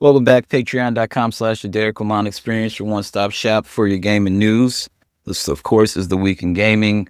Welcome back, patreon.com/the Derrick Lamon Experience, your one-stop shop for your gaming news. This, of course, is the Week in Gaming.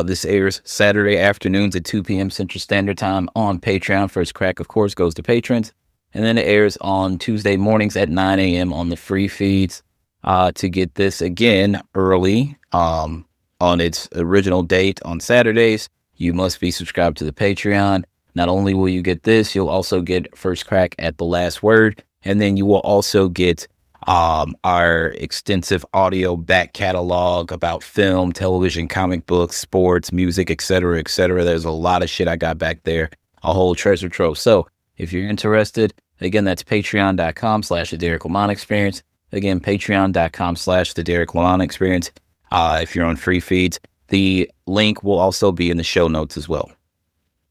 This airs Saturday afternoons at 2 p.m. Central Standard Time on Patreon. First crack, of course, goes to patrons. And then it airs on Tuesday mornings at 9 a.m. on the free feeds. To get this again early on its original date on Saturdays, you must be subscribed to the Patreon. Not only will you get this, you'll also get first crack at the last word. And then you will also get our extensive audio back catalog about film, television, comic books, sports, music, etc., etc. There's a lot of shit I got back there, a whole treasure trove. So if you're interested, again, that's patreon.com/the Derrick Lamon Experience. Again, patreon.com/the Derrick Lamon Experience. If you're on free feeds, the link will also be in the show notes as well.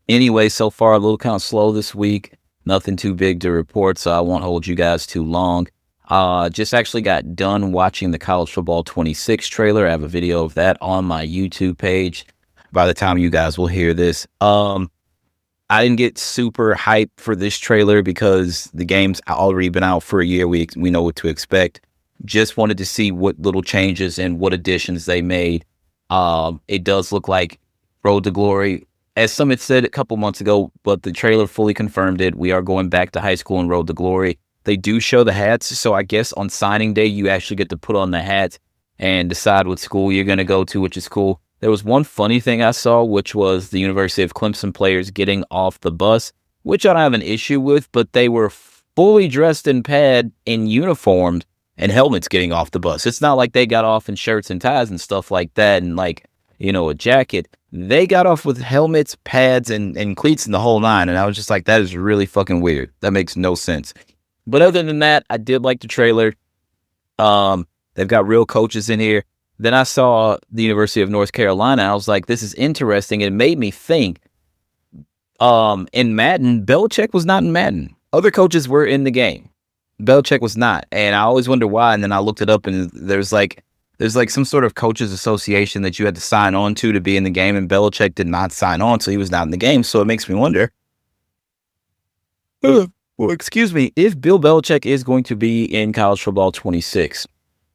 Anyway, so far a little kind of slow this week. Nothing too big to report, so I won't hold you guys too long. Just actually got done watching the College Football 26 trailer. I have a video of that on my YouTube page by the time you guys will hear this. I didn't get super hyped for this trailer because the game's already been out for a year. We know what to expect. Just wanted to see what little changes and what additions they made. It does look like Road to Glory, as some had said a couple months ago, but the trailer fully confirmed it. We are going back to high school and Road to Glory. They do show the hats, so I guess on signing day, you actually get to put on the hat and decide what school you're going to go to, which is cool. There was one funny thing I saw, which was the University of Clemson players getting off the bus, which I don't have an issue with, but they were fully dressed in in uniforms and helmets getting off the bus. It's not like they got off in shirts and ties and stuff like that and a jacket. They got off with helmets, pads, and cleats and the whole nine. And I was just like, that is really fucking weird. That makes no sense. But other than that, I did like the trailer. They've got real coaches in here. Then I saw the University of North Carolina. I was like, this is interesting. It made me think, in Madden, Belichick was not in Madden. Other coaches were in the game. Belichick was not. And I always wonder why. And then I looked it up, and there's some sort of coaches association that you had to sign on to be in the game, and Belichick did not sign on, so he was not in the game. So it makes me wonder, well, excuse me, if Bill Belichick is going to be in College Football 26.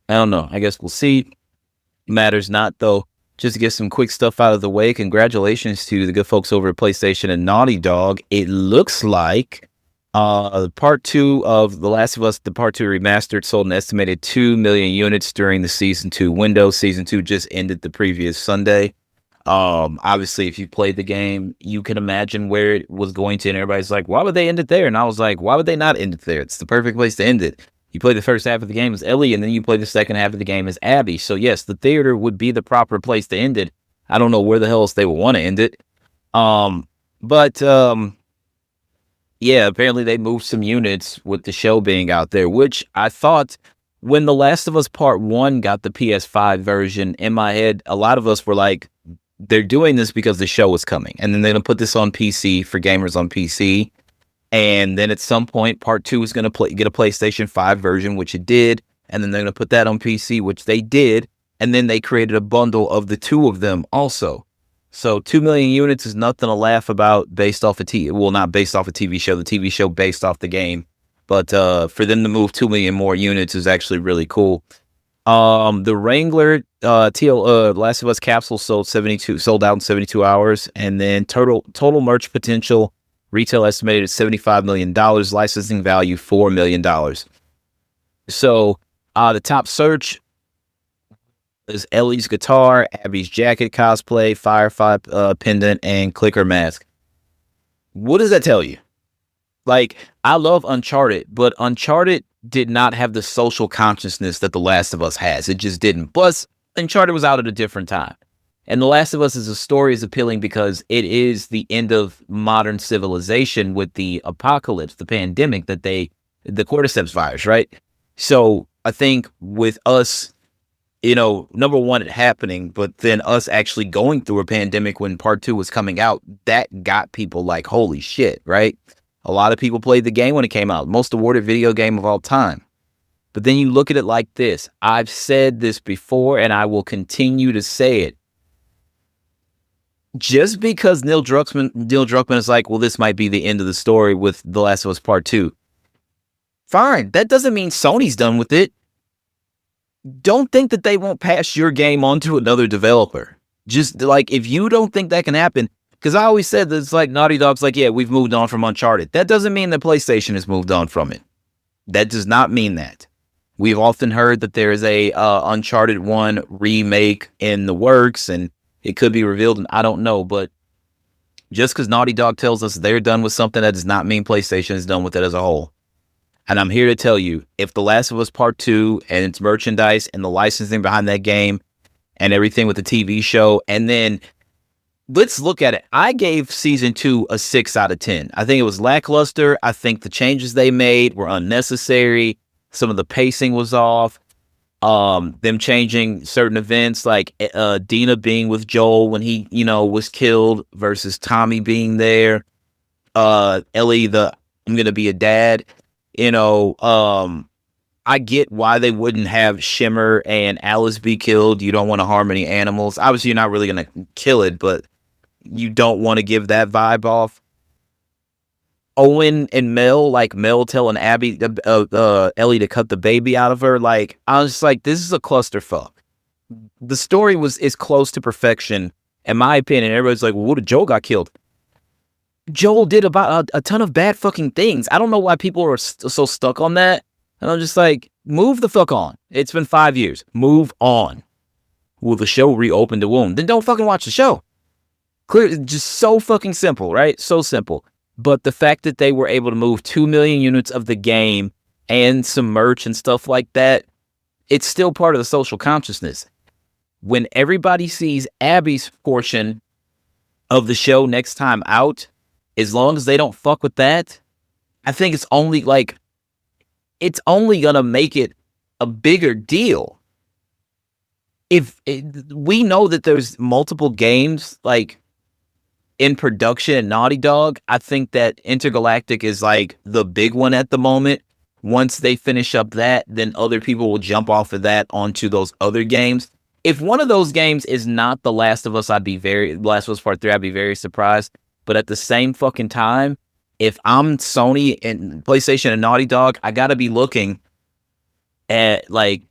I don't know. I guess we'll see. Matters not, though. Just to get some quick stuff out of the way, congratulations to the good folks over at PlayStation and Naughty Dog. It looks like part 2 of The Last of Us, the part 2 remastered, sold an estimated 2 million units during the season 2 window. Season 2 just ended the previous Sunday. Obviously, if you played the game, you can imagine where it was going to, and everybody's like, why would they end it there? And I was like, why would they not end it there? It's the perfect place to end it. You play the first half of the game as Ellie, and then you play the second half of the game as Abby. So yes, the theater would be the proper place to end it. I don't know where the hell else they would want to end it. Yeah, apparently they moved some units with the show being out there, which I thought when The Last of Us Part 1 got the PS5 version, in my head, a lot of us were like, they're doing this because the show was coming. And then they're going to put this on PC for gamers on PC. And then at some point, Part 2 is going to get a PlayStation 5 version, which it did. And then they're going to put that on PC, which they did. And then they created a bundle of the two of them also. So 2 million units is nothing to laugh about based off not based off a TV show, the TV show based off the game. But for them to move 2 million more units is actually really cool. The Wrangler Last of Us capsule sold out in 72 hours. And then total merch potential, retail estimated at $75 million, licensing value $4 million. So the top search is Ellie's guitar, Abby's jacket cosplay, Firefly pendant, and clicker mask. What does that tell you? Like, I love Uncharted, but Uncharted did not have the social consciousness that The Last of Us has. It just didn't. Plus, Uncharted was out at a different time. And The Last of Us as a story is appealing because it is the end of modern civilization with the apocalypse, the pandemic the cordyceps virus, right? So I think with us, number one, it happening, but then us actually going through a pandemic when part 2 was coming out, that got people like, holy shit, right? A lot of people played the game when it came out. Most awarded video game of all time. But then you look at it like this. I've said this before, and I will continue to say it. Just because Neil Druckmann is like, well, this might be the end of the story with The Last of Us Part 2. Fine. That doesn't mean Sony's done with it. Don't think that they won't pass your game on to another developer. Just like, if you don't think that can happen, because I always said that it's like Naughty Dog's like, yeah, we've moved on from Uncharted. That doesn't mean that PlayStation has moved on from it. That does not mean that. We've often heard that there is a Uncharted 1 remake in the works, and it could be revealed, and I don't know. But just because Naughty Dog tells us they're done with something, that does not mean PlayStation is done with it as a whole. And I'm here to tell you, if The Last of Us Part 2 and its merchandise and the licensing behind that game and everything with the TV show, and then let's look at it. I gave Season 2 a 6 out of 10. I think it was lackluster. I think the changes they made were unnecessary. Some of the pacing was off. Them changing certain events, like Dina being with Joel when he, was killed versus Tommy being there. Ellie, I'm going to be a dad. I get why they wouldn't have Shimmer and Alice be killed. You don't want to harm any animals. Obviously, you're not really going to kill it, but you don't want to give that vibe off. Owen and Mel, like Mel telling Ellie to cut the baby out of her. Like, I was just like, this is a clusterfuck. The story is close to perfection, in my opinion. Everybody's like, well, what if Joel got killed? Joel did about a ton of bad fucking things. I don't know why people are so stuck on that. And I'm just like, move the fuck on. It's been 5 years. Move on. Will the show reopen the wound? Then don't fucking watch the show. Clear, just so fucking simple, right? So simple. But the fact that they were able to move 2 million units of the game and some merch and stuff like that, it's still part of the social consciousness. When everybody sees Abby's portion of the show next time out, as long as they don't fuck with that, I think it's only gonna make it a bigger deal. We know that there's multiple games like in production at Naughty Dog, I think that Intergalactic is like the big one at the moment. Once they finish up that, then other people will jump off of that onto those other games. If one of those games is not The Last of Us, Last of Us Part 3, I'd be very surprised. But at the same fucking time, if I'm Sony and PlayStation and Naughty Dog, I gotta be looking at, like,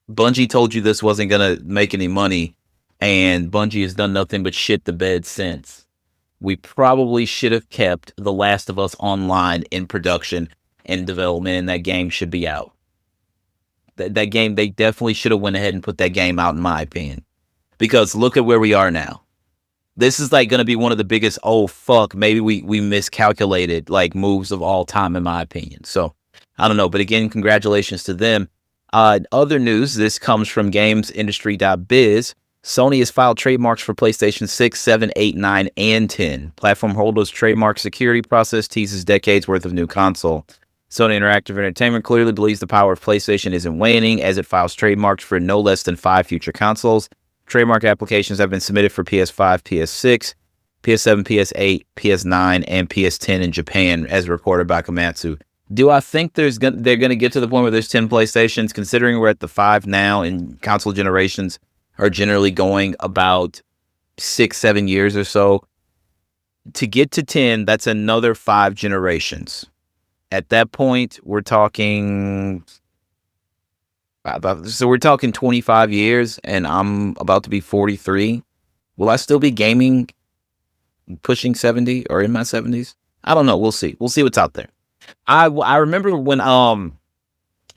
Bungie told you this wasn't gonna make any money, and Bungie has done nothing but shit the bed since. We probably should have kept The Last of Us Online in production and development, and that game should be out. That game, they definitely should have went ahead and put that game out, in my opinion. Because look at where we are now. This is like going to be one of the biggest, oh fuck, maybe we miscalculated, like, moves of all time, in my opinion. So, I don't know. But again, congratulations to them. Other news, this comes from gamesindustry.biz. Sony has filed trademarks for PlayStation 6, 7, 8, 9, and 10. Platform holders' trademark security process teases decades worth of new console. Sony Interactive Entertainment clearly believes the power of PlayStation isn't waning as it files trademarks for no less than 5 future consoles. Trademark applications have been submitted for PS5, PS6, PS7, PS8, PS9, and PS10 in Japan, as reported by Komatsu. Do I think they're going to get to the point where there's 10 PlayStations, considering we're at the 5 now and console generations are generally going about 6-7 years or so? To get to 10, that's another 5 generations. At that point, we're talking 25 years, and I'm about to be 43. Will I still be gaming pushing 70 or in my 70s? I don't know. We'll see. We'll see what's out there. I remember when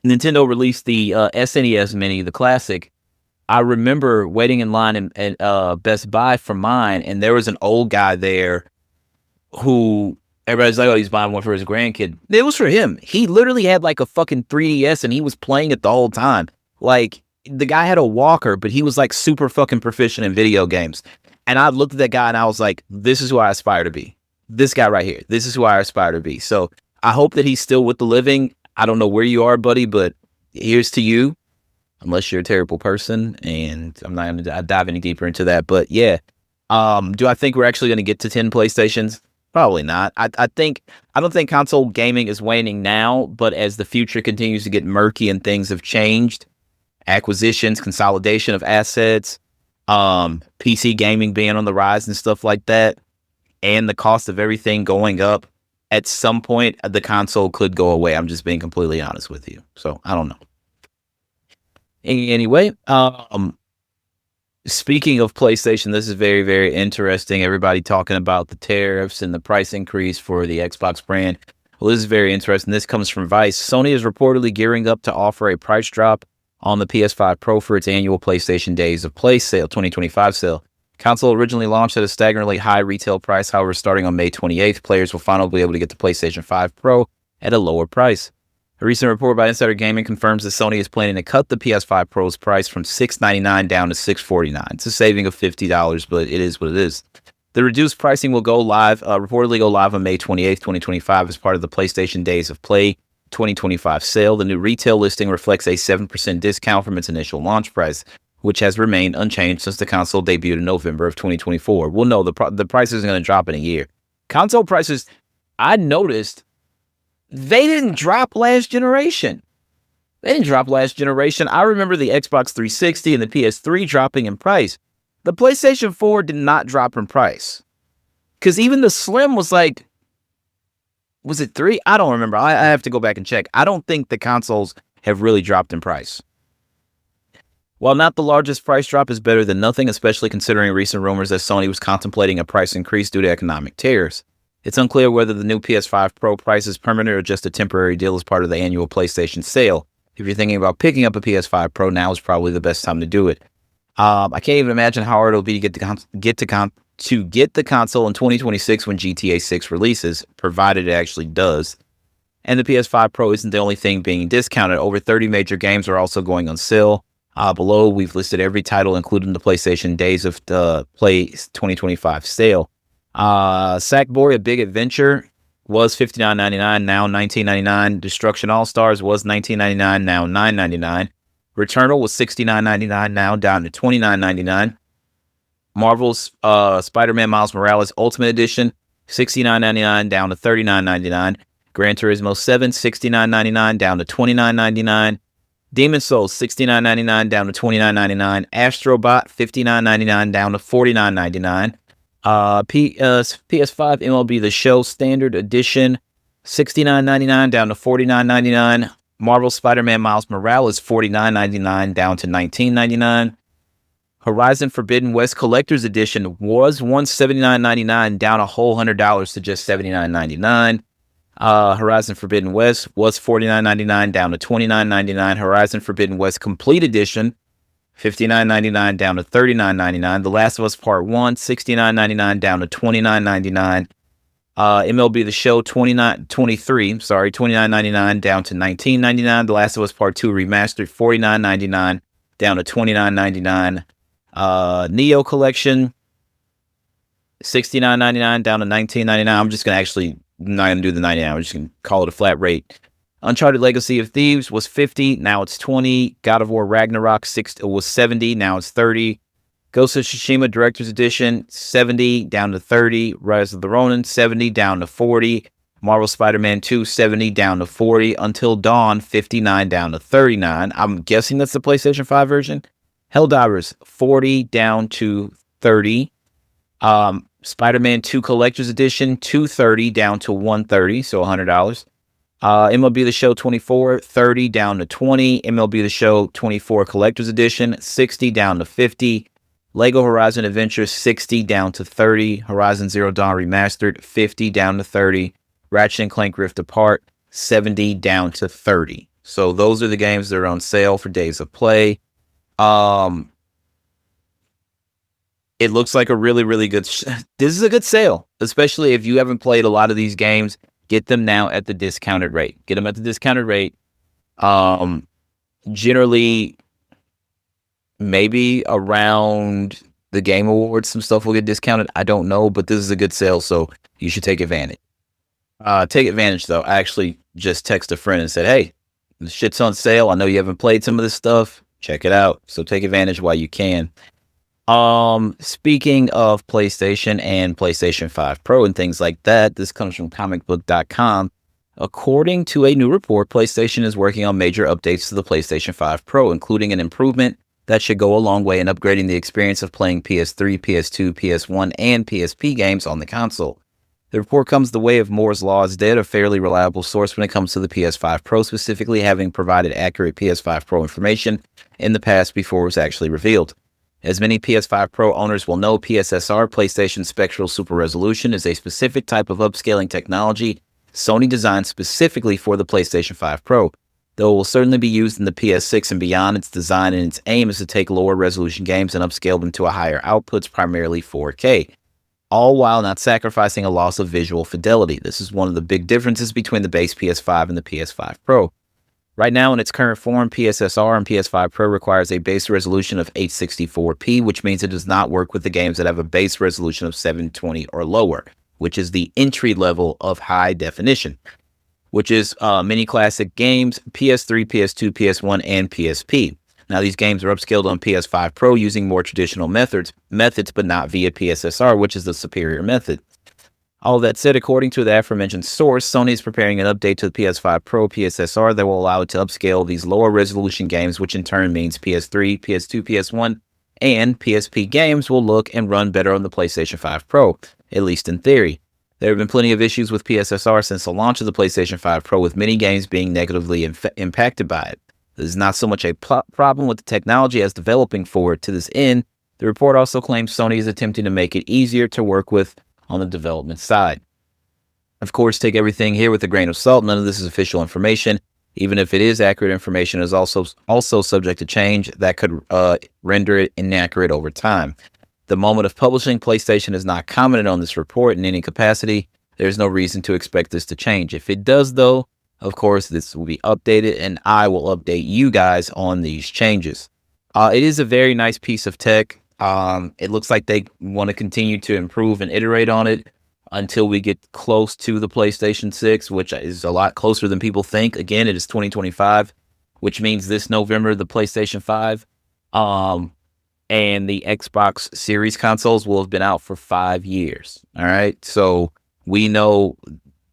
Nintendo released the SNES Mini, the classic. I remember waiting in line at Best Buy for mine, and there was an old guy there who everybody's like, oh, he's buying one for his grandkid. It was for him. He literally had like a fucking 3DS, and he was playing it the whole time. Like, the guy had a walker, but he was like super fucking proficient in video games. And I looked at that guy, and I was like, this is who I aspire to be. This guy right here. This is who I aspire to be. So I hope that he's still with the living. I don't know where you are, buddy, but here's to you. Unless you're a terrible person, and I'm not going to dive any deeper into that. But yeah, do I think we're actually going to get to 10 PlayStations? Probably not. I don't think console gaming is waning now, but as the future continues to get murky and things have changed, acquisitions, consolidation of assets, PC gaming being on the rise and stuff like that, and the cost of everything going up, at some point the console could go away. I'm just being completely honest with you. So I don't know. Anyway, speaking of PlayStation, this is very, very interesting. Everybody talking about the tariffs and the price increase for the Xbox brand. Well, this is very interesting. This comes from Vice. Sony is reportedly gearing up to offer a price drop on the PS5 Pro for its annual PlayStation Days of Play sale, 2025 sale. Console originally launched at a staggeringly high retail price. However, starting on May 28th, players will finally be able to get the PlayStation 5 Pro at a lower price. A recent report by Insider Gaming confirms that Sony is planning to cut the PS5 Pro's price from $699 down to $649. It's a saving of $50, but it is what it is. The reduced pricing will reportedly go live on May 28th, 2025 as part of the PlayStation Days of Play 2025 sale. The new retail listing reflects a 7% discount from its initial launch price, which has remained unchanged since the console debuted in November of 2024. Well, no, the price isn't going to drop in a year. Console prices, I noticed, they didn't drop last generation. I remember the Xbox 360 and the PS3 dropping in price. The PlayStation 4 did not drop in price. Because even the Slim was like, was it 3? I don't remember. I have to go back and check. I don't think the consoles have really dropped in price. While not the largest price drop, is better than nothing, especially considering recent rumors that Sony was contemplating a price increase due to economic tariffs. It's unclear whether the new PS5 Pro price is permanent or just a temporary deal as part of the annual PlayStation sale. If you're thinking about picking up a PS5 Pro, now is probably the best time to do it. I can't even imagine how hard it'll be to get the console in 2026 when GTA 6 releases, provided it actually does. And the PS5 Pro isn't the only thing being discounted. Over 30 major games are also going on sale. Below, we've listed every title, including the PlayStation Days of the Play 2025 sale. Sackboy: A Big Adventure was $59.99, now $19.99. Destruction All-Stars was $19.99, now $9.99. Returnal was $69.99, now down to $29.99. Marvel's Spider-Man Miles Morales Ultimate Edition, $69.99, down to $39.99. Gran Turismo 7, $69.99, down to $29.99. Demon's Souls, $69.99, down to $29.99. Astrobot, $59.99, down to $49.99. PS5 MLB The Show Standard Edition, $69.99, down to $49.99. Marvel Spider-Man Miles Morales, $49.99, down to $19.99. Horizon Forbidden West Collector's Edition was $179.99, down a whole $100 to just $79.99. Horizon Forbidden West was $49.99, down to $29.99. Horizon Forbidden West Complete Edition, $59.99, down to $39.99. The Last of Us Part 1, $69.99, down to $29.99. MLB The Show 29.99, down to $19.99. The Last of Us Part 2 Remastered, $49.99, down to $29.99. Neo Collection, $69.99, down to $19.99. I'm just going to not going to do the 99. I'm just going to call it a flat rate. Uncharted Legacy of Thieves was $50, now it's $20. God of War Ragnarok was $70, now it's $30. Ghost of Tsushima Director's Edition, $70, down to $30. Rise of the Ronin, $70, down to $40. Marvel Spider-Man 2, $70, down to $40. Until Dawn, $59, down to $39. I'm guessing that's the PlayStation 5 version. Helldivers, $40, down to $30. Spider-Man 2 Collector's Edition, $230, down to $130, so $100. MLB The Show 24, $30, down to $20. MLB The Show 24 Collector's Edition, $60, down to $50. Lego Horizon Adventure, $60, down to $30. Horizon Zero Dawn Remastered, $50, down to $30. Ratchet & Clank Rift Apart, $70, down to $30. So those are the games that are on sale for Days of Play. It looks like a really, really good... This is a good sale, especially if you haven't played a lot of these games. Get them now at the discounted rate. Get them at the discounted rate. Generally, maybe around the Game Awards, some stuff will get discounted. I don't know, but this is a good sale, so you should take advantage. Take advantage, though. I actually just texted a friend and said, hey, the shit's on sale. I know you haven't played some of this stuff. Check it out. So take advantage while you can. Speaking of PlayStation and PlayStation 5 Pro and things like that, this comes from comicbook.com. According to a new report, PlayStation is working on major updates to the PlayStation 5 Pro, including an improvement that should go a long way in upgrading the experience of playing PS3, PS2, PS1, and PSP games on the console. The report comes the way of Moore's Law is dead, a fairly reliable source when it comes to the PS5 Pro, specifically having provided accurate PS5 Pro information in the past before it was actually revealed. As many PS5 Pro owners will know, PSSR, PlayStation Spectral Super Resolution, is a specific type of upscaling technology Sony designed specifically for the PlayStation 5 Pro. Though it will certainly be used in the PS6 and beyond, its design and its aim is to take lower resolution games and upscale them to a higher outputs, primarily 4K, all while not sacrificing a loss of visual fidelity. This is one of the big differences between the base PS5 and the PS5 Pro. Right now, in its current form, PSSR and PS5 Pro requires a base resolution of 864p, which means it does not work with the games that have a base resolution of 720 or lower, which is the entry level of high definition, which is many classic games, PS3, PS2, PS1, and PSP. Now, these games are upscaled on PS5 Pro using more traditional methods, but not via PSSR, which is the superior method. All that said, according to the aforementioned source, Sony is preparing an update to the PS5 Pro PSSR that will allow it to upscale these lower resolution games, which in turn means PS3, PS2, PS1, and PSP games will look and run better on the PlayStation 5 Pro, at least in theory. There have been plenty of issues with PSSR since the launch of the PlayStation 5 Pro, with many games being negatively impacted by it. This is not so much a problem with the technology as developing for it. To this end, the report also claims Sony is attempting to make it easier to work with on the development side. Of course, take everything here with a grain of salt. None of this is official information. Even if it is accurate information, it is also subject to change that could render it inaccurate over time. The moment of publishing, PlayStation has not commented on this report in any capacity. There's no reason to expect this to change. If it does, though, of course, this will be updated, and I will update you guys on these changes. It is a very nice piece of tech. It looks like they want to continue to improve and iterate on it until we get close to the PlayStation 6, which is a lot closer than people think. Again, it is 2025, which means this November, the PlayStation 5 and the Xbox Series consoles will have been out for 5 years. All right. So we know,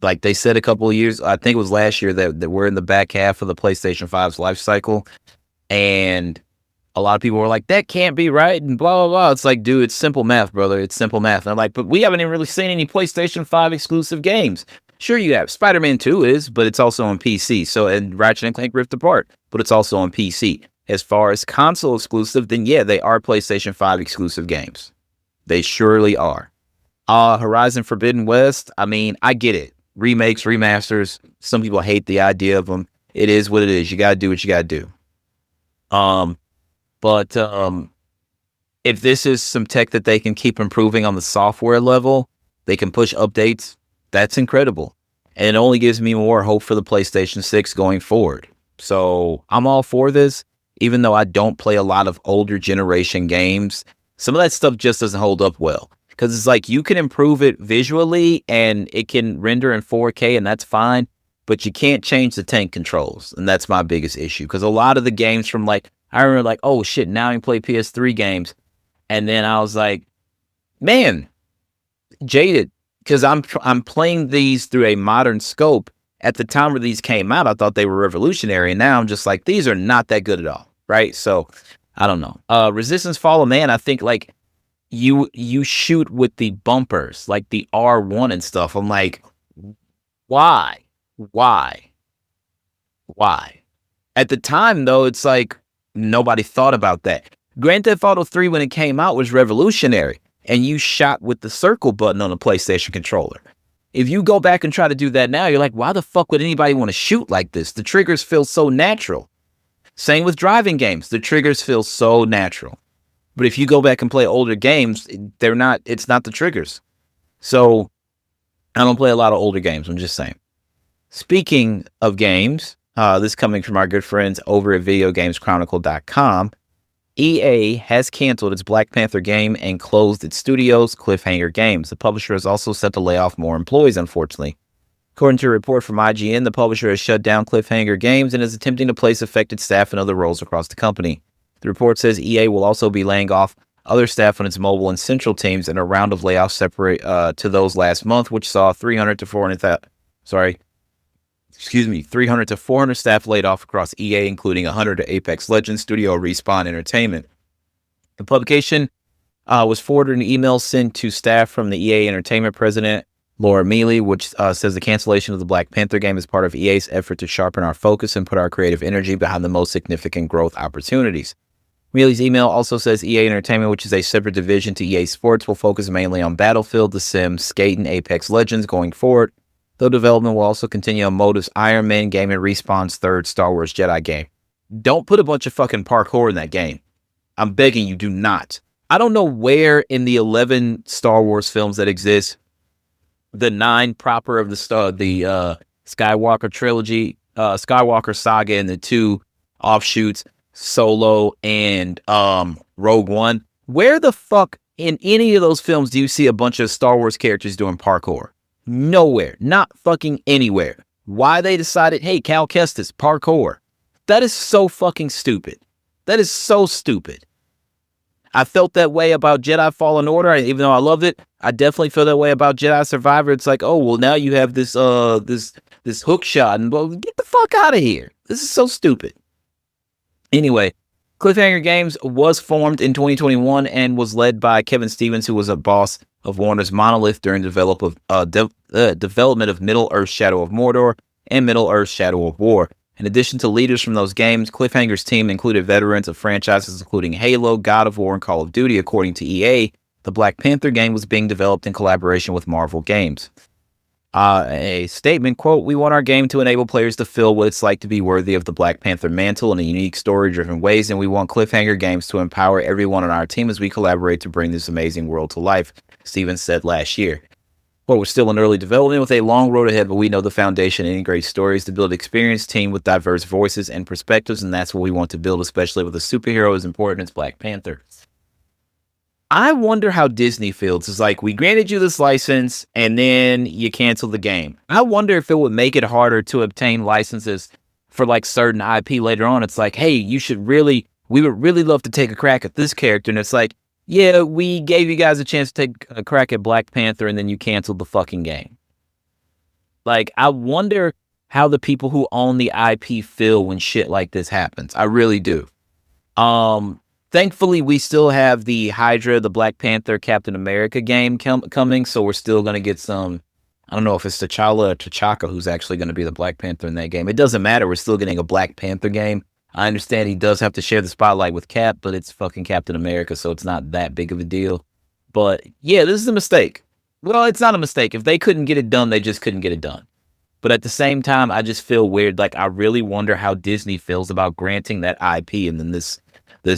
like they said a couple of years, I think it was last year, that we're in the back half of the PlayStation 5's life cycle. And a lot of people were like, that can't be right, and blah, blah, blah. It's like, dude, it's simple math, brother. It's simple math. And I'm like, but we haven't even really seen any PlayStation 5 exclusive games. Sure, you have. Spider-Man 2 is, but it's also on PC. So, and Ratchet & Clank Rift Apart, but it's also on PC. As far as console exclusive, then yeah, they are PlayStation 5 exclusive games. They surely are. Horizon Forbidden West, I mean, I get it. Remakes, remasters, some people hate the idea of them. It is what it is. You got to do what you got to do. But if this is some tech that they can keep improving on the software level, they can push updates, that's incredible. And it only gives me more hope for the PlayStation 6 going forward. So I'm all for this, even though I don't play a lot of older generation games. Some of that stuff just doesn't hold up well. Because it's like, you can improve it visually and it can render in 4K, and that's fine. But you can't change the tank controls. And that's my biggest issue. Because a lot of the games from, like, I remember, like, oh shit, now I can play PS3 games. And then I was like, man, jaded. Because I'm playing these through a modern scope. At the time where these came out, I thought they were revolutionary. And now I'm just like, these are not that good at all. Right? So, I don't know. Resistance Fall of Man, I think, like, you shoot with the bumpers, like the R1 and stuff. I'm like, why? At the time, though, it's like, nobody thought about that. Grand Theft Auto 3, when it came out, was revolutionary. And you shot with the circle button on a PlayStation controller. If you go back and try to do that now, you're like, why the fuck would anybody want to shoot like this? The triggers feel so natural. Same with driving games. The triggers feel so natural. But if you go back and play older games, it's not the triggers. So I don't play a lot of older games. I'm just saying. Speaking of games, this coming from our good friends over at VideoGamesChronicle.com, EA has canceled its Black Panther game and closed its studios, Cliffhanger Games. The publisher is also set to lay off more employees, unfortunately. According to a report from IGN, the publisher has shut down Cliffhanger Games and is attempting to place affected staff in other roles across the company. The report says EA will also be laying off other staff on its mobile and central teams in a round of layoffs separate to those last month, which saw 300 to 400 staff laid off across EA, including 100 to Apex Legends studio Respawn Entertainment. The publication was forwarded an email sent to staff from the EA Entertainment president Laura Mealy, which says the cancellation of the Black Panther game is part of EA's effort to sharpen our focus and put our creative energy behind the most significant growth opportunities. Mealy's email also says EA Entertainment, which is a separate division to EA Sports, will focus mainly on Battlefield, The Sims, Skate, and Apex Legends going forward, though development will also continue on Motive's Iron Man game and Respawn's third Star Wars Jedi game. Don't put a bunch of fucking parkour in that game. I'm begging you, do not. I don't know where in the 11 Star Wars films that exist, the 9 proper of the Skywalker trilogy, Skywalker saga, and the 2 offshoots, Solo and Rogue One. Where the fuck in any of those films do you see a bunch of Star Wars characters doing parkour? Nowhere. Not fucking anywhere. Why they decided, hey, Cal Kestis, parkour. That is so fucking stupid. That is so stupid. I felt that way about Jedi Fallen Order, even though I loved it. I definitely feel that way about Jedi Survivor. It's like, oh, well, now you have this hook shot, and well, get the fuck out of here. This is so stupid. Anyway, Cliffhanger Games was formed in 2021 and was led by Kevin Stevens, who was a boss of Warner's Monolith during the development of Middle-earth Shadow of Mordor and Middle-earth Shadow of War. In addition to leaders from those games, Cliffhanger's team included veterans of franchises including Halo, God of War, and Call of Duty. According to EA, the Black Panther game was being developed in collaboration with Marvel Games. A statement, quote, "We want our game to enable players to feel what it's like to be worthy of the Black Panther mantle in a unique story-driven ways, and we want Cliffhanger Games to empower everyone on our team as we collaborate to bring this amazing world to life," Stevens said last year. Well, we're still in early development with a long road ahead, but we know the foundation integrates stories to build an experienced team with diverse voices and perspectives, and that's what we want to build, especially with a superhero as important as Black Panther. I wonder how Disney feels. It's like, we granted you this license, and then you cancel the game. I wonder if it would make it harder to obtain licenses for like certain IP later on. It's like, hey, we would really love to take a crack at this character, and it's like, yeah, we gave you guys a chance to take a crack at Black Panther, and then you canceled the fucking game. Like, I wonder how the people who own the IP feel when shit like this happens. I really do. Thankfully, we still have the Hydra, the Black Panther, Captain America game coming, so we're still going to get some, I don't know if it's T'Challa or T'Chaka who's actually going to be the Black Panther in that game. It doesn't matter. We're still getting a Black Panther game. I understand he does have to share the spotlight with Cap, but it's fucking Captain America, so it's not that big of a deal. But yeah, this is a mistake. Well, it's not a mistake. If they couldn't get it done, they just couldn't get it done. But at the same time, I just feel weird. Like, I really wonder how Disney feels about granting that IP and then this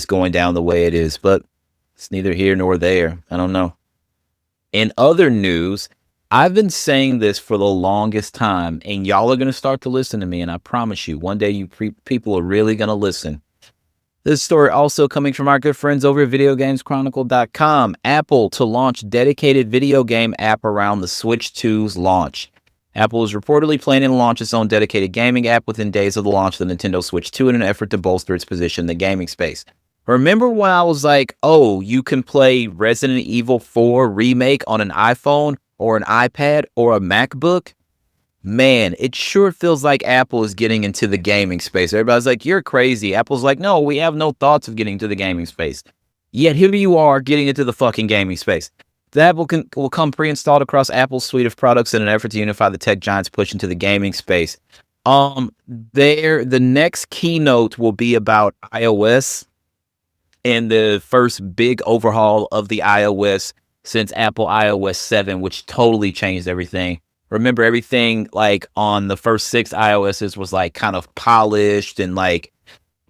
going down the way it is. But it's neither here nor there. I don't know. In other news, I've been saying this for the longest time, and y'all are going to start to listen to me, and I promise you, one day you people are really going to listen. This story also coming from our good friends over at VideoGamesChronicle.com. Apple to launch dedicated video game app around the Switch 2's launch. Apple is reportedly planning to launch its own dedicated gaming app within days of the launch of the Nintendo Switch 2 in an effort to bolster its position in the gaming space. Remember when I was like, oh, you can play Resident Evil 4 Remake on an iPhone or an iPad or a MacBook? Man, it sure feels like Apple is getting into the gaming space. Everybody's like, you're crazy. Apple's like, no, we have no thoughts of getting into the gaming space. Yet here you are getting into the fucking gaming space. The app will come pre-installed across Apple's suite of products in an effort to unify the tech giant's push into the gaming space. The next keynote will be about iOS and the first big overhaul of the iOS since Apple iOS 7, which totally changed everything. Remember, everything like on the first 6 iOSs was like kind of polished, and like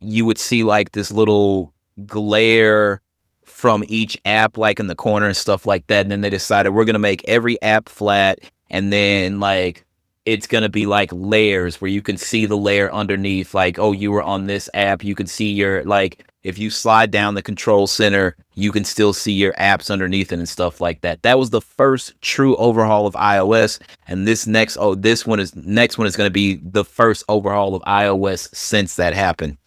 you would see like this little glare from each app like in the corner and stuff like that. And then they decided we're going to make every app flat, and then like it's going to be like layers where you can see the layer underneath. Like, oh, you were on this app, you can see your, like, if you slide down the control center, you can still see your apps underneath it and stuff like that. That was the first true overhaul of iOS. And this next one is going to be the first overhaul of iOS since that happened.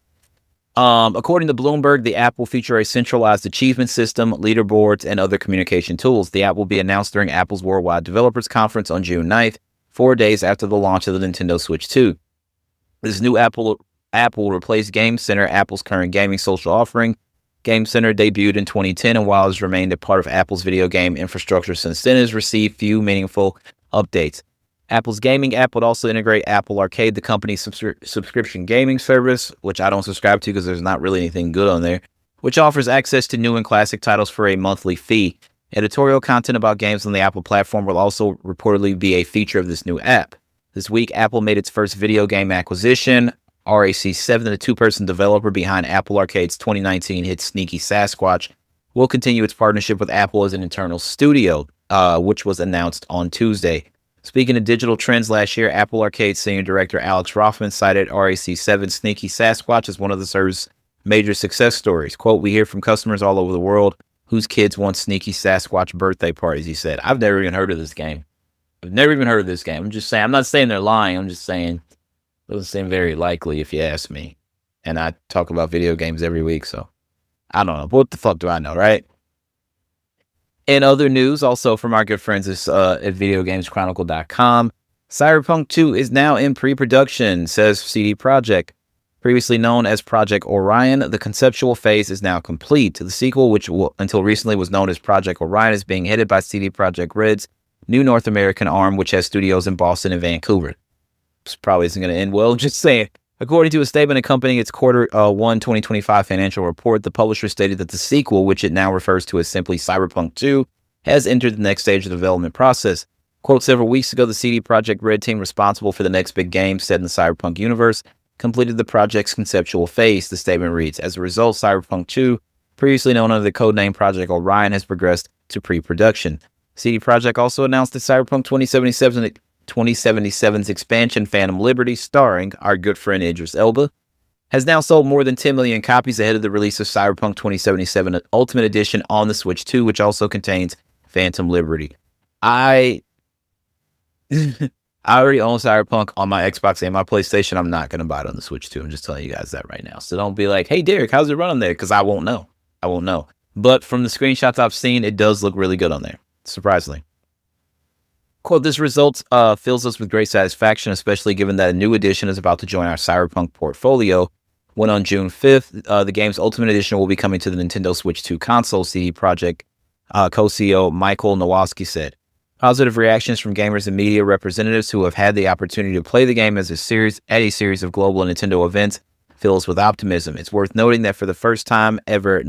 According to Bloomberg, the app will feature a centralized achievement system, leaderboards, and other communication tools. The app will be announced during Apple's Worldwide Developers Conference on June 9th, 4 days after the launch of the Nintendo Switch 2. This new app will replace Game Center, Apple's current gaming social offering. Game Center debuted in 2010, and while it has remained a part of Apple's video game infrastructure since then, it has received few meaningful updates. Apple's gaming app would also integrate Apple Arcade, the company's subscription gaming service, which I don't subscribe to because there's not really anything good on there, which offers access to new and classic titles for a monthly fee. Editorial content about games on the Apple platform will also reportedly be a feature of this new app. This week, Apple made its first video game acquisition. RAC7, the two-person developer behind Apple Arcade's 2019 hit Sneaky Sasquatch, will continue its partnership with Apple as an internal studio, which was announced on Tuesday. Speaking of digital trends last year, Apple Arcade senior director Alex Rothman cited RAC7 Sneaky Sasquatch as one of the service's major success stories. Quote, "We hear from customers all over the world whose kids want Sneaky Sasquatch birthday parties," he said. I've never even heard of this game. I'm just saying, I'm not saying they're lying. I'm just saying it doesn't seem very likely if you ask me. And I talk about video games every week, so I don't know. What the fuck do I know, right? In other news, also from our good friends at VideoGamesChronicle.com, Cyberpunk 2 is now in pre-production, says CD Projekt. Previously known as Project Orion, the conceptual phase is now complete. The sequel, which until recently was known as Project Orion, is being headed by CD Projekt Red's new North American arm, which has studios in Boston and Vancouver. This probably isn't going to end well, just saying. According to a statement accompanying its Quarter 1 2025 financial report, the publisher stated that the sequel, which it now refers to as simply Cyberpunk 2, has entered the next stage of the development process. Quote, "Several weeks ago, the CD Projekt Red team responsible for the next big game set in the Cyberpunk universe completed the project's conceptual phase," the statement reads. "As a result, Cyberpunk 2, previously known under the codename Project Orion, has progressed to pre-production." CD Projekt also announced that Cyberpunk 2077's expansion Phantom Liberty, starring our good friend Idris Elba, has now sold more than 10 million copies ahead of the release of Cyberpunk 2077 Ultimate Edition on the Switch 2, which also contains Phantom Liberty. I already own Cyberpunk on my Xbox and my PlayStation. I'm not going to buy it on the Switch 2. I'm just telling you guys that right now. So don't be like, "Hey, Derek, how's it running there?" Because I won't know. But from the screenshots I've seen, it does look really good on there, surprisingly. Quote, "This result fills us with great satisfaction, especially given that a new edition is about to join our Cyberpunk portfolio. When on June 5th, the game's Ultimate Edition will be coming to the Nintendo Switch 2 console," CD Projekt co-CEO Michael Nowalski said. Positive reactions from gamers and media representatives who have had the opportunity to play the game at a series of global Nintendo events fill us with optimism. It's worth noting that for the first time ever,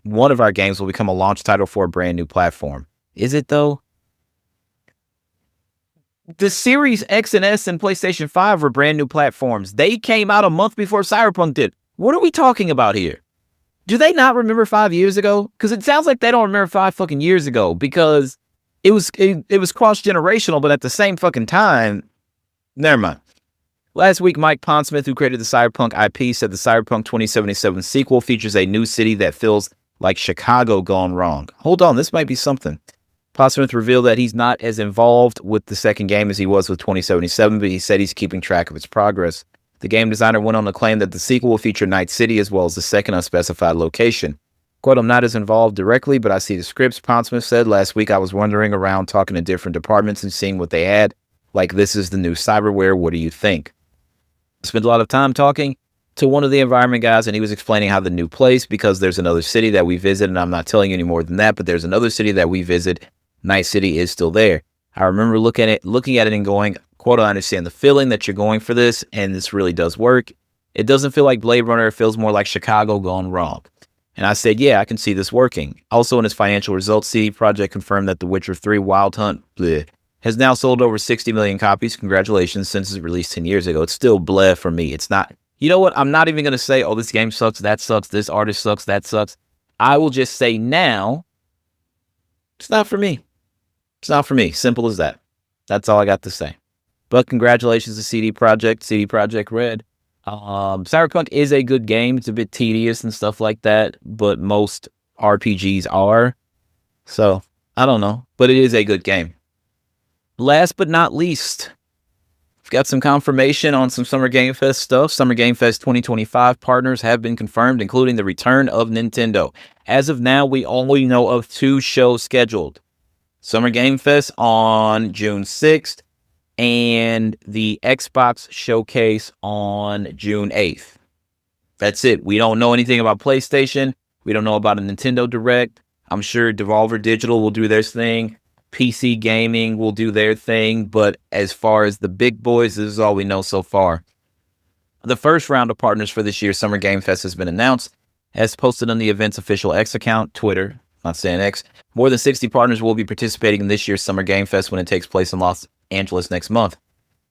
one of our games will become a launch title for a brand new platform. Is it though? The Series X and S and PlayStation 5 were brand new platforms. They came out a month before Cyberpunk did. What are we talking about here? Do they not remember 5 years ago? Because it sounds like they don't remember 5 fucking years ago, because it was cross-generational, but at the same fucking time, never mind. Last week, Mike Pondsmith, who created the Cyberpunk IP, said the Cyberpunk 2077 sequel features a new city that feels like Chicago gone wrong. Hold on, this might be something. Pondsmith revealed that he's not as involved with the second game as he was with 2077, but he said he's keeping track of its progress. The game designer went on to claim that the sequel will feature Night City as well as the second unspecified location. Quote, "I'm not as involved directly, but I see the scripts," Pondsmith said. "Last week I was wandering around talking to different departments and seeing what they had. Like, this is the new cyberware. What do you think?" I spent a lot of time talking to one of the environment guys, and he was explaining how the new place, because there's another city that we visit, and I'm not telling you any more than that, but there's another city that we visit. Night City is still there. I remember looking at it and going, quote, "I understand the feeling that you're going for this, and this really does work. It doesn't feel like Blade Runner. It feels more like Chicago gone wrong." And I said, yeah, I can see this working. Also in its financial results, CD Projekt confirmed that The Witcher 3 Wild Hunt has now sold over 60 million copies. Congratulations, since its release 10 years ago. It's still bleh for me. It's not, you know what? I'm not even going to say, oh, this game sucks, that sucks, this artist sucks, that sucks. I will just say now, it's not for me. It's not for me. Simple as that. That's all I got to say. But congratulations to CD Projekt Red. Cyberpunk is a good game. It's a bit tedious and stuff like that, but most RPGs are. So, I don't know, but it is a good game. Last but not least, we've got some confirmation on some Summer Game Fest stuff. Summer Game Fest 2025 partners have been confirmed, including the return of Nintendo. As of now, we only know of 2 shows scheduled. Summer Game Fest on June 6th and the Xbox Showcase on June 8th. That's it. We don't know anything about PlayStation. We don't know about a Nintendo Direct. I'm sure Devolver Digital will do their thing. PC gaming will do their thing, but as far as the big boys, this is all we know so far. The first round of partners for this year's Summer Game Fest has been announced. As posted on the event's official X account, Twitter, not saying X, more than 60 partners will be participating in this year's Summer Game Fest when it takes place in Los Angeles next month.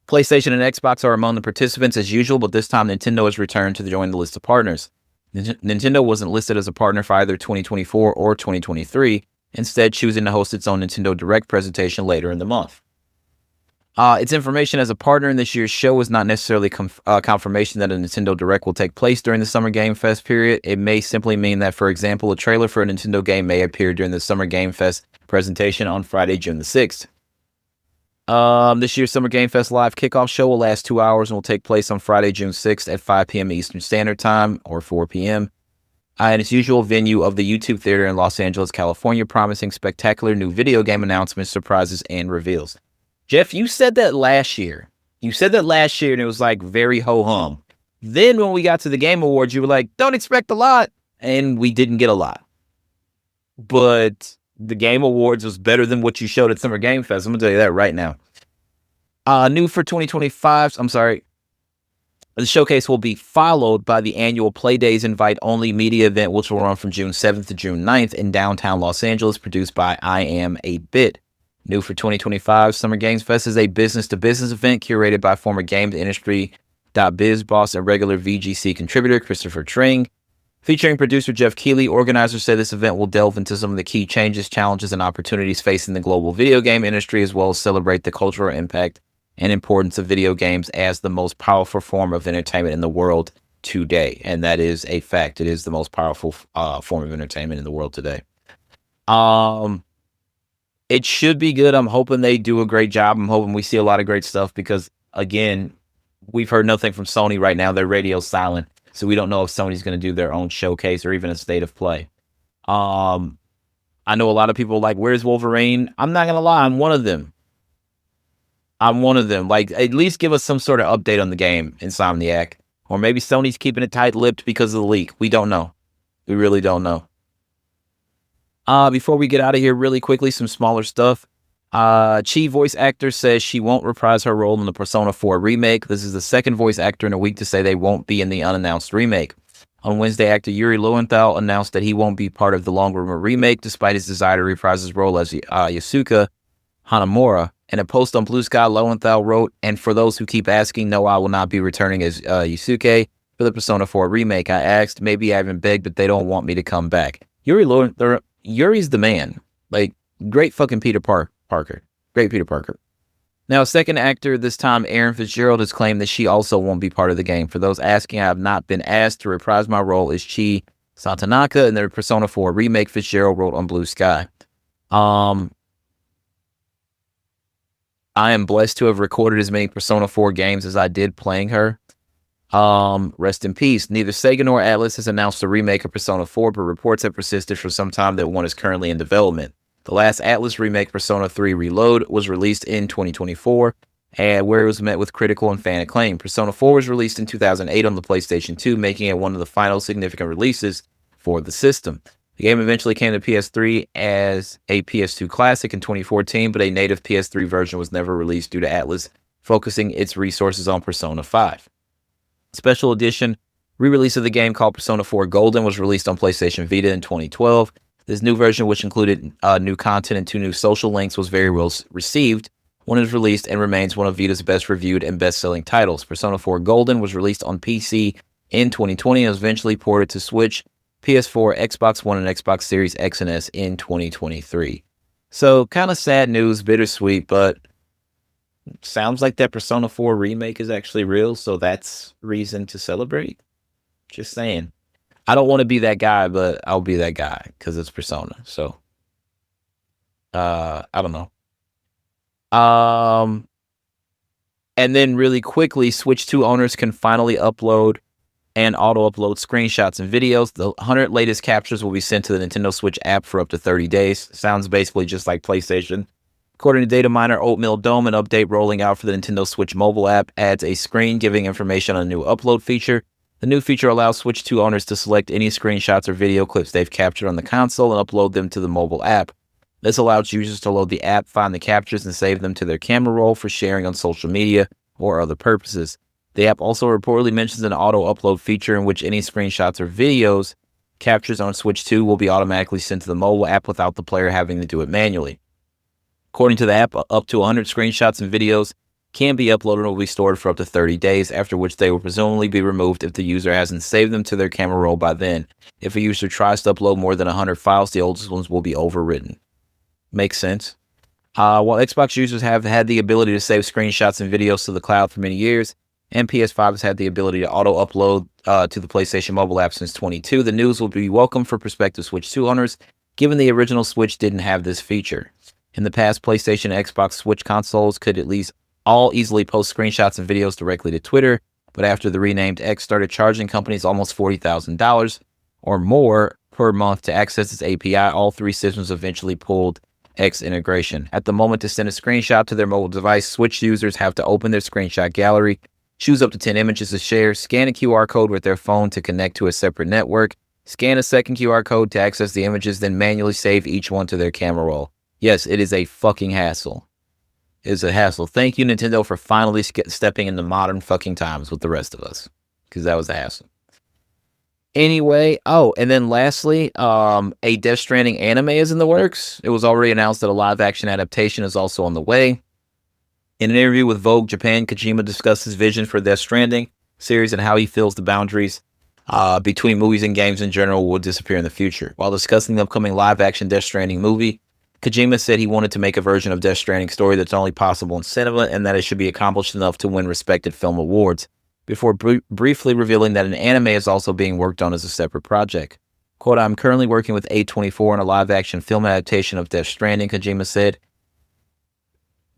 PlayStation and Xbox are among the participants as usual, but this time Nintendo has returned to join the list of partners. Nintendo wasn't listed as a partner for either 2024 or 2023, instead choosing to host its own Nintendo Direct presentation later in the month. Its information as a partner in this year's show is not necessarily confirmation that a Nintendo Direct will take place during the Summer Game Fest period. It may simply mean that, for example, a trailer for a Nintendo game may appear during the Summer Game Fest presentation on Friday, June the 6th. This year's Summer Game Fest live kickoff show will last 2 hours and will take place on Friday, June 6th at 5 p.m. Eastern Standard Time, or 4 p.m. In its usual venue of the YouTube Theater in Los Angeles, California, promising spectacular new video game announcements, surprises, and reveals. Jeff, you said that last year. And it was like very ho-hum. Then when we got to the Game Awards, you were like, don't expect a lot. And we didn't get a lot. But the Game Awards was better than what you showed at Summer Game Fest. I'm going to tell you that right now. New for 2025, the showcase will be followed by the annual Playdays invite-only media event, which will run from June 7th to June 9th in downtown Los Angeles, produced by I Am 8-Bit. New for 2025, Summer Games Fest is a business-to-business event curated by former games industry.biz boss and regular VGC contributor Christopher Tring. Featuring producer Jeff Keighley, organizers say this event will delve into some of the key changes, challenges, and opportunities facing the global video game industry, as well as celebrate the cultural impact and importance of video games as the most powerful form of entertainment in the world today. And that is a fact. It is the most powerful form of entertainment in the world today. It should be good. I'm hoping they do a great job. I'm hoping we see a lot of great stuff because, again, we've heard nothing from Sony right now. Their radio's silent, so we don't know if Sony's going to do their own showcase or even a state of play. I know a lot of people are like, where's Wolverine? I'm not going to lie. I'm one of them. Like, at least give us some sort of update on the game, Insomniac. Or maybe Sony's keeping it tight-lipped because of the leak. We don't know. We really don't know. Before we get out of here really quickly, some smaller stuff. Chi voice actor says she won't reprise her role in the Persona 4 remake. This is the second voice actor in a week to say they won't be in the unannounced remake. On Wednesday, actor Yuri Lowenthal announced that he won't be part of the long-rumored remake despite his desire to reprise his role as Yasuka Hanamura. In a post on Blue Sky, Lowenthal wrote, "And for those who keep asking, no, I will not be returning as Yusuke for the Persona 4 remake. I asked, maybe I even begged, but they don't want me to come back." Yuri's the man. Like, great fucking Peter Parker. Great Peter Parker. Now, a second actor, this time Erin Fitzgerald, has claimed that she also won't be part of the game. For those asking, I have not been asked to reprise my role as Chi Satanaka in the Persona 4 remake, Fitzgerald wrote on Blue Sky. I am blessed to have recorded as many Persona 4 games as I did playing her. Rest in peace. Neither Sega nor Atlas has announced a remake of Persona 4, but reports have persisted for some time that one is currently in development. The last Atlas remake, Persona 3 Reload, was released in 2024, and where it was met with critical and fan acclaim. Persona 4 was released in 2008 on the PlayStation 2, making it one of the final significant releases for the system. The game eventually came to PS3 as a PS2 classic in 2014, but a native PS3 version was never released due to Atlas focusing its resources on Persona 5. Special edition re-release of the game called Persona 4 Golden was released on PlayStation Vita in 2012. This new version, which included new content and 2 new social links, was very well received when it was released and remains one of Vita's best reviewed and best-selling titles. Persona 4 Golden was released on PC in 2020 and was eventually ported to Switch, PS4, Xbox One, and Xbox Series X and S in 2023. So, kind of sad news, bittersweet, but sounds like that Persona 4 remake is actually real, so that's reason to celebrate. Just saying. I don't want to be that guy, but I'll be that guy because it's Persona. So, I don't know. And then really quickly, Switch 2 owners can finally upload and auto-upload screenshots and videos. The 100 latest captures will be sent to the Nintendo Switch app for up to 30 days. Sounds basically just like PlayStation. According to data miner Oatmeal Dome, an update rolling out for the Nintendo Switch mobile app adds a screen giving information on a new upload feature. The new feature allows Switch 2 owners to select any screenshots or video clips they've captured on the console and upload them to the mobile app. This allows users to load the app, find the captures, and save them to their camera roll for sharing on social media or other purposes. The app also reportedly mentions an auto-upload feature in which any screenshots or videos captures on Switch 2 will be automatically sent to the mobile app without the player having to do it manually. According to the app, up to 100 screenshots and videos can be uploaded and will be stored for up to 30 days, after which they will presumably be removed if the user hasn't saved them to their camera roll by then. If a user tries to upload more than 100 files, the oldest ones will be overwritten. Makes sense. While Xbox users have had the ability to save screenshots and videos to the cloud for many years, and PS5 has had the ability to auto-upload to the PlayStation mobile app since 2022, the news will be welcome for prospective Switch 2 owners, given the original Switch didn't have this feature. In the past, PlayStation and Xbox Switch consoles could at least all easily post screenshots and videos directly to Twitter, but after the renamed X started charging companies almost $40,000 or more per month to access its API, all three systems eventually pulled X integration. At the moment, to send a screenshot to their mobile device, Switch users have to open their screenshot gallery, choose up to 10 images to share, scan a QR code with their phone to connect to a separate network, scan a second QR code to access the images, then manually save each one to their camera roll. Yes, it is a fucking hassle. It is a hassle. Thank you, Nintendo, for finally stepping into modern fucking times with the rest of us, because that was a hassle. Anyway, and then lastly, a Death Stranding anime is in the works. It was already announced that a live-action adaptation is also on the way. In an interview with Vogue Japan, Kojima discussed his vision for Death Stranding series and how he feels the boundaries between movies and games in general will disappear in the future. While discussing the upcoming live-action Death Stranding movie, Kojima said he wanted to make a version of Death Stranding story that's only possible in cinema and that it should be accomplished enough to win respected film awards, before briefly revealing that an anime is also being worked on as a separate project. Quote, "I'm currently working with A24 on a live-action film adaptation of Death Stranding," Kojima said.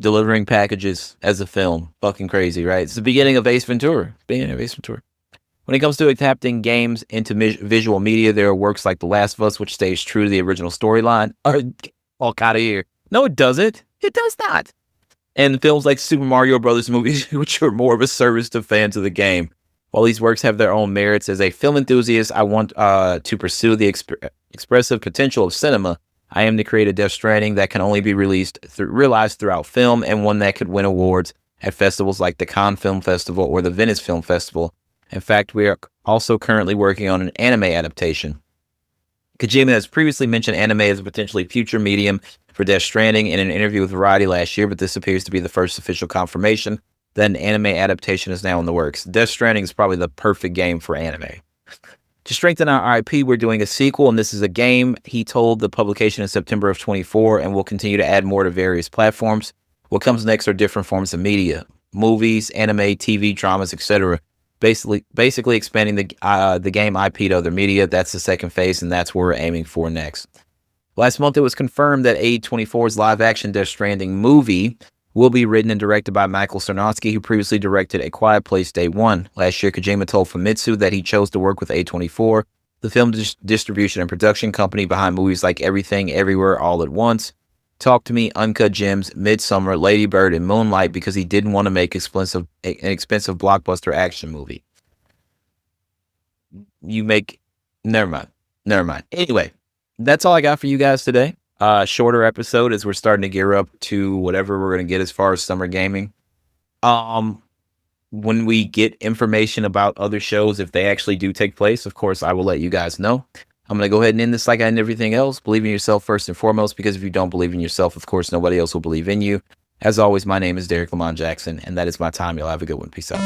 Delivering packages as a film. Fucking crazy, right? It's the beginning of Ace Ventura. When it comes to adapting games into visual media, there are works like The Last of Us, which stays true to the original storyline. All out of here. No, it doesn't. It does not. And films like Super Mario Brothers movies, which are more of a service to fans of the game. While these works have their own merits, as a film enthusiast, I want to pursue the expressive potential of cinema. I am to create a Death Stranding that can only be realized throughout film, and one that could win awards at festivals like the Cannes Film Festival or the Venice Film Festival. In fact, we are also currently working on an anime adaptation. Kojima has previously mentioned anime as a potentially future medium for Death Stranding in an interview with Variety last year, but this appears to be the first official confirmation that an anime adaptation is now in the works. Death Stranding is probably the perfect game for anime. To strengthen our IP, we're doing a sequel, and this is a game, he told the publication in September of 24, and we'll continue to add more to various platforms. What comes next are different forms of media, movies, anime, TV, dramas, etc. Basically expanding the game IP to other media. That's the second phase, and that's what we're aiming for next. Last month, it was confirmed that A24's live-action Death Stranding movie will be written and directed by Michael Sarnowski, who previously directed A Quiet Place Day 1. Last year, Kojima told Famitsu that he chose to work with A24, the film distribution and production company behind movies like Everything, Everywhere, All at Once, Talk to Me, Uncut Gems, Midsommar, Lady Bird, and Moonlight, because he didn't want to make an expensive blockbuster action movie. Never mind. Anyway, that's all I got for you guys today. Shorter episode as we're starting to gear up to whatever we're going to get as far as summer gaming. When we get information about other shows, if they actually do take place, of course, I will let you guys know. I'm going to go ahead and end this like I end everything else. Believe in yourself first and foremost, because if you don't believe in yourself, of course, nobody else will believe in you. As always, my name is Derrick Lamon Jackson, and that is my time. Y'all have a good one. Peace out.